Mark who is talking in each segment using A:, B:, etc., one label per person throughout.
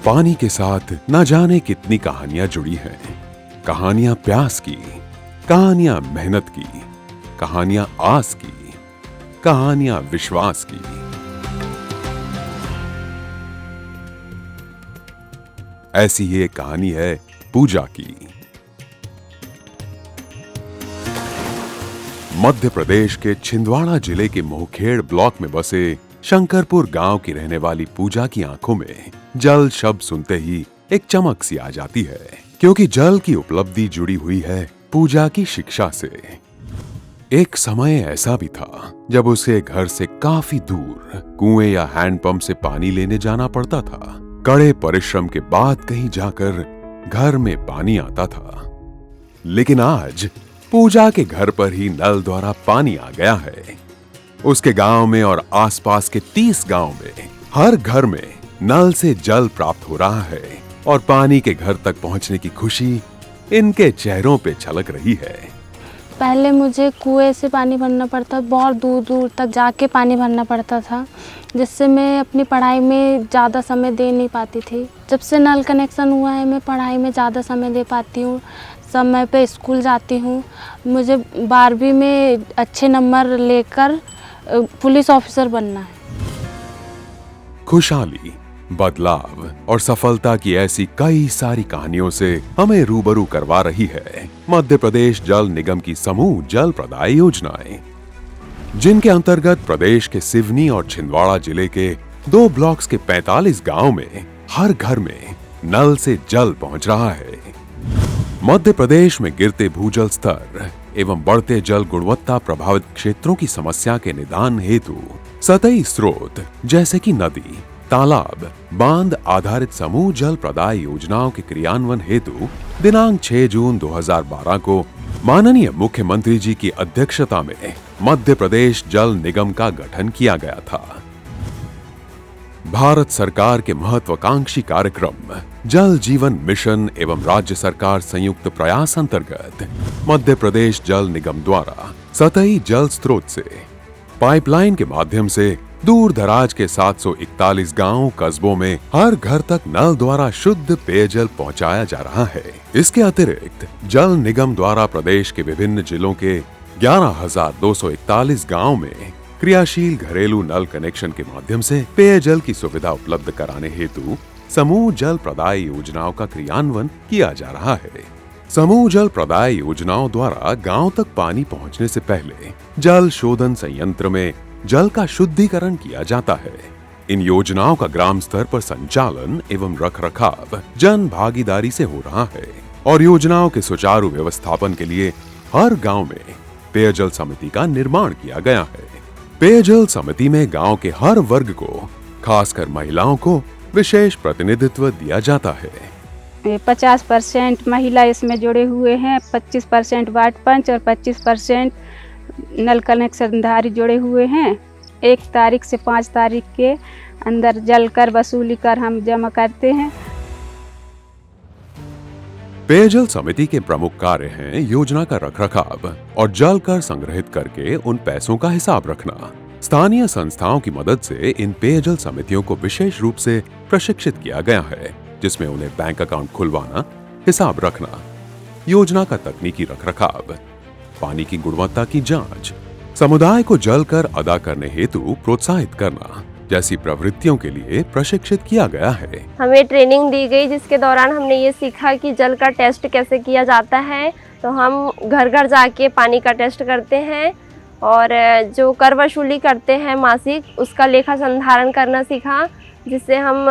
A: पानी के साथ न जाने कितनी कहानियां जुड़ी हैं। कहानियां प्यास की, कहानियां मेहनत की, कहानियां आस की, कहानियां विश्वास की। ऐसी ही एक कहानी है पूजा की। मध्य प्रदेश के छिंदवाड़ा जिले के मोहखेड़ ब्लॉक में बसे शंकरपुर गांव की रहने वाली पूजा की आंखों में जल शब्द सुनते ही एक चमक सी आ जाती है, क्योंकि जल की उपलब्धि जुड़ी हुई है पूजा की शिक्षा से। एक समय ऐसा भी था जब उसे घर से काफी दूर कुएं या हैंडपंप से पानी लेने जाना पड़ता था। कड़े परिश्रम के बाद कहीं जाकर घर में पानी आता था। लेकिन आज पूजा के घर पर ही नल द्वारा पानी आ गया है। उसके गांव में और आसपास के 30 गांव में हर घर में नल से जल प्राप्त हो रहा है और पानी के घर तक पहुंचने की खुशी इनके चेहरों पे झलक रही है।
B: पहले मुझे कुएं से पानी भरना पड़ता, बहुत दूर दूर तक जाके पानी भरना पड़ता था, जिससे मैं अपनी पढ़ाई में ज़्यादा समय दे नहीं पाती थी। जब से नल कनेक्शन हुआ है मैं पढ़ाई में ज़्यादा समय दे पाती हूँ, समय पे स्कूल जाती हूँ। मुझे 12वीं में अच्छे नंबर लेकर पुलिस ऑफिसर बनना है।
A: खुशहाली, बदलाव और सफलता की ऐसी कई सारी कहानियों से हमें रूबरू करवा रही है मध्य प्रदेश जल निगम की समूह जल प्रदाय योजनाएं, जिनके अंतर्गत प्रदेश के सिवनी और छिंदवाड़ा जिले के 2 ब्लॉक्स के 45 गांव में हर घर में नल से जल पहुंच रहा है। मध्य प्रदेश में गिरते भूजल स्तर एवं बढ़ते जल गुणवत्ता प्रभावित क्षेत्रों की समस्या के निदान हेतु सतही स्रोत जैसे कि नदी, तालाब, बांध आधारित समूह जल प्रदाय योजनाओं के क्रियान्वयन हेतु दिनांक 6 जून 2012 को माननीय मुख्यमंत्री जी की अध्यक्षता में मध्य प्रदेश जल निगम का गठन किया गया था। भारत सरकार के महत्वाकांक्षी कार्यक्रम जल जीवन मिशन एवं राज्य सरकार संयुक्त प्रयास अंतर्गत मध्य प्रदेश जल निगम द्वारा सतही जल स्रोत से पाइपलाइन के माध्यम से दूर दराज के 741 गांवों कस्बों में हर घर तक नल द्वारा शुद्ध पेयजल पहुंचाया जा रहा है। इसके अतिरिक्त जल निगम द्वारा प्रदेश के विभिन्न जिलों के 11,241 गांवों में क्रियाशील घरेलू नल कनेक्शन के माध्यम से पेयजल की सुविधा उपलब्ध कराने हेतु समूह जल प्रदाय योजनाओं का क्रियान्वयन किया जा रहा है। समूह जल प्रदाय योजनाओं द्वारा गांव तक पानी पहुंचने से पहले जल शोधन संयंत्र में जल का शुद्धिकरण किया जाता है। इन योजनाओं का ग्राम स्तर पर संचालन एवं रखरखाव जन भागीदारी से हो रहा है और योजनाओं के सुचारू व्यवस्थापन के लिए हर गांव में पेयजल समिति का निर्माण किया गया है। पेयजल समिति में गांव के हर वर्ग को, खासकर महिलाओं को विशेष प्रतिनिधित्व दिया जाता है।
C: 50% महिला इसमें जुड़े हुए हैं, 25% वार्ड पंच और 25% नल कनेक्शनधारी जुड़े हुए हैं। 1 तारीख से 5 तारीख के अंदर जल कर वसूली कर हम जमा करते हैं।
A: पेयजल समिति के प्रमुख कार्य हैं योजना का रखरखाव और जल कर संग्रहित करके उन पैसों का हिसाब रखना। स्थानीय संस्थाओं की मदद से इन पेयजल समितियों को विशेष रूप से प्रशिक्षित किया गया है, जिसमें उन्हें बैंक अकाउंट खुलवाना, हिसाब रखना, योजना का तकनीकी रखरखाव, पानी की गुणवत्ता की जांच, समुदाय को जल कर अदा करने हेतु प्रोत्साहित करना जैसी प्रवृत्तियों के लिए प्रशिक्षित किया गया है।
D: हमें ट्रेनिंग दी गई, जिसके दौरान हमने ये सीखा कि जल का टेस्ट कैसे किया जाता है। तो हम घर घर जाके पानी का टेस्ट करते हैं और जो कर वसूली करते हैं मासिक, उसका लेखा संधारण करना सीखा, जिससे हम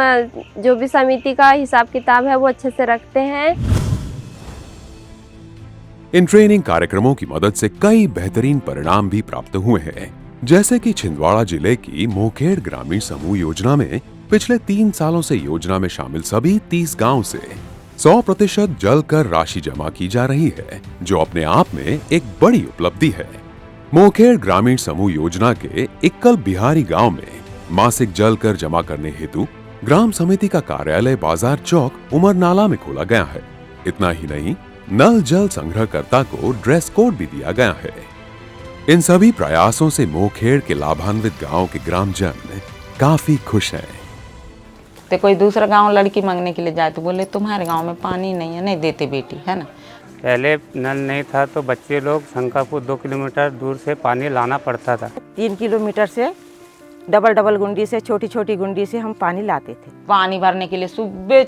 D: जो भी समिति का हिसाब किताब है वो अच्छे से रखते हैं।
A: इन ट्रेनिंग कार्यक्रमों की मदद से कई बेहतरीन परिणाम भी प्राप्त हुए हैं, जैसे कि छिंदवाड़ा जिले की मोहखेड़ ग्रामीण समूह योजना में पिछले 3 सालों से योजना में शामिल सभी 30 गांव से 100% जल कर राशि जमा की जा रही है, जो अपने आप में एक बड़ी उपलब्धि है। मोहखेड़ ग्रामीण समूह योजना के इक्कल बिहारी गांव में मासिक जल कर जमा करने हेतु ग्राम समिति का कार्यालय बाजार चौक उमरनाला में खोला गया है। इतना ही नहीं, नल जल संग्रहकर्ता को ड्रेस कोड भी दिया गया है। इन सभी प्रयासों से मोहखेड़ के लाभान्वित गांव के ग्रामजन काफी खुश हैं।
E: तो कोई दूसरा गांव लड़की मांगने के लिए जाए तो बोले तुम्हारे गांव में पानी नहीं है, नहीं देते बेटी, है ना।
F: पहले नल नहीं था तो बच्चे लोग शंकरपुर 2 किलोमीटर दूर से पानी लाना पड़ता था।
G: 3 किलोमीटर से डबल गुंडी से, छोटी छोटी गुंडी से हम पानी लाते थे।
E: पानी भरने के लिए सुबह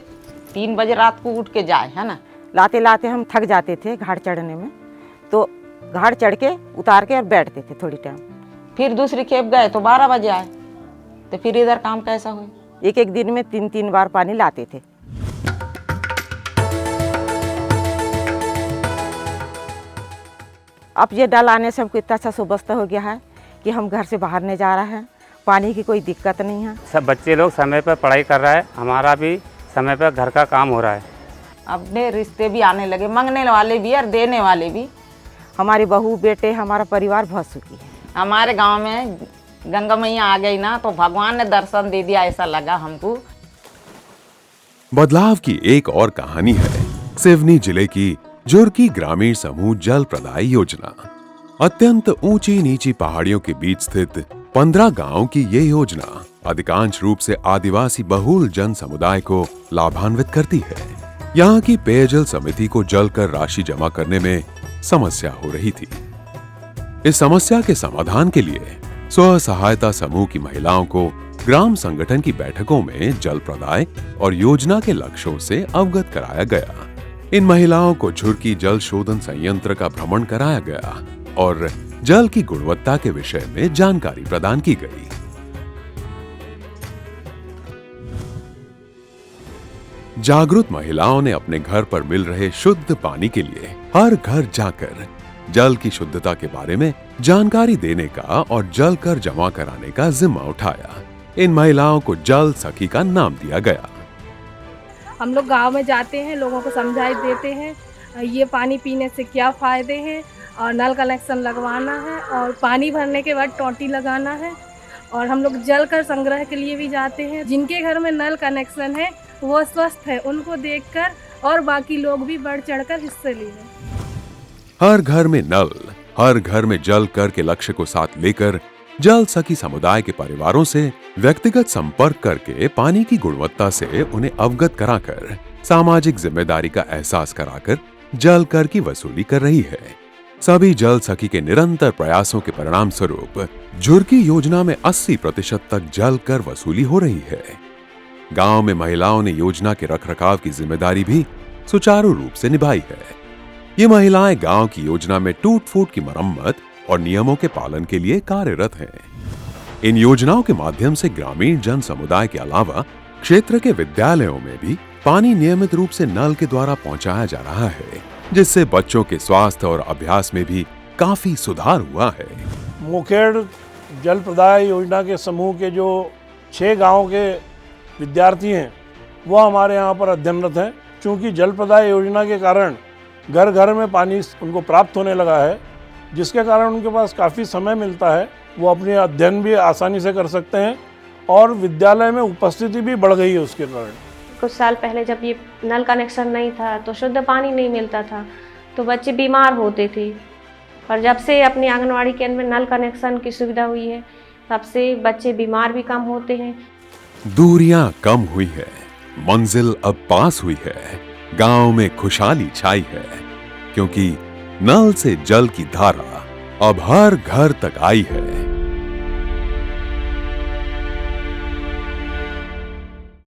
E: 3 बजे रात को उठ के जाए, है ना।
G: लाते लाते हम थक जाते थे घाट चढ़ने में, तो घाट चढ़ के उतार के और बैठते थे थोड़ी टाइम।
E: फिर दूसरी खेप गए तो 12 बजे आए, तो फिर इधर काम कैसा हुआ।
G: एक एक दिन में 3-3 बार पानी लाते थे। अब ये डल आने से हमको इतना अच्छा सुबस्ता हो गया है कि हम घर से बाहर नहीं जा रहे हैं, पानी की कोई दिक्कत नहीं है।
F: सब बच्चे लोग समय पर पढ़ाई कर रहा है, हमारा भी समय पर घर का काम हो रहा है।
E: अपने रिश्ते भी आने लगे, मांगने वाले भी और देने वाले भी।
G: हमारी बहू बेटे हमारा परिवार बहुत सुखी है।
E: हमारे गांव में गंगा मैया आ गई ना तो भगवान ने दर्शन दे दिया, ऐसा लगा हमको।
A: बदलाव की एक और कहानी है सिवनी जिले की जुर्की ग्रामीण समूह जल प्रदाय योजना। अत्यंत ऊंची नीची पहाड़ियों के बीच स्थित 15 गांवों की ये योजना अधिकांश रूप से आदिवासी बहुल जन समुदाय को लाभान्वित करती है। यहाँ की पेयजल समिति को जल कर राशि जमा करने में समस्या हो रही थी। इस समस्या के समाधान के लिए स्व सहायता समूह की महिलाओं को ग्राम संगठन की बैठकों में जल प्रदाय और योजना के लक्ष्यों से अवगत कराया गया। इन महिलाओं को झुर्की जल शोधन संयंत्र का भ्रमण कराया गया और जल की गुणवत्ता के विषय में जानकारी प्रदान की गई। जागरूक महिलाओं ने अपने घर पर मिल रहे शुद्ध पानी के लिए हर घर जाकर जल की शुद्धता के बारे में जानकारी देने का और जल कर जमा कराने का जिम्मा उठाया। इन महिलाओं को जल सखी का नाम दिया गया।
H: हम लोग गांव में जाते हैं, लोगों को समझाई देते हैं ये पानी पीने से क्या फ़ायदे हैं, और नल कनेक्शन लगवाना है और पानी भरने के बाद टोंटी लगाना है। और हम लोग जल कर संग्रह के लिए भी जाते हैं। जिनके घर में नल कनेक्शन है वो स्वस्थ है, उनको देखकर और बाकी लोग भी बढ़ चढ़कर हिस्से लिए।
A: हर घर में नल, हर घर में जल कर के लक्ष्य को साथ लेकर जल सखी समुदाय के परिवारों से व्यक्तिगत संपर्क करके पानी की गुणवत्ता से उन्हें अवगत कराकर सामाजिक जिम्मेदारी का एहसास कराकर जल कर की वसूली कर रही है। सभी जल सखी के निरंतर प्रयासों के परिणाम स्वरूप झुर्की योजना में 80% तक जल कर वसूली हो रही है। गांव में महिलाओं ने योजना के रखरखाव की जिम्मेदारी भी सुचारू रूप से निभाई है। ये महिलाएं गांव की योजना में टूट फूट की मरम्मत और नियमों के पालन के लिए कार्यरत हैं। इन योजनाओं के माध्यम से ग्रामीण जन समुदाय के अलावा क्षेत्र के विद्यालयों में भी पानी नियमित रूप से नल के द्वारा पहुंचाया जा रहा है, जिससे बच्चों के स्वास्थ्य और अभ्यास में भी काफी सुधार हुआ है।
I: मुखेड़ जल प्रदाय योजना के समूह के जो 6 गांव के विद्यार्थी हैं वो हमारे यहाँ पर अध्ययनरत हैं। चूँकि जल प्रदाय योजना के कारण घर घर में पानी उनको प्राप्त होने लगा है, जिसके कारण उनके पास काफ़ी समय मिलता है, वो अपने अध्ययन भी आसानी से कर सकते हैं और विद्यालय में उपस्थिति भी बढ़ गई है उसके कारण।
D: कुछ साल पहले जब ये नल कनेक्शन नहीं था तो शुद्ध पानी नहीं मिलता था, तो बच्चे बीमार होते थे। और जब से अपनी आंगनवाड़ी केंद्र में नल कनेक्शन की सुविधा हुई है, तब से बच्चे बीमार भी कम होते हैं।
A: दूरियां कम हुई है, मंजिल अब पास हुई है, गांव में खुशहाली छाई है, क्योंकि नल से जल की धारा अब हर घर तक आई है।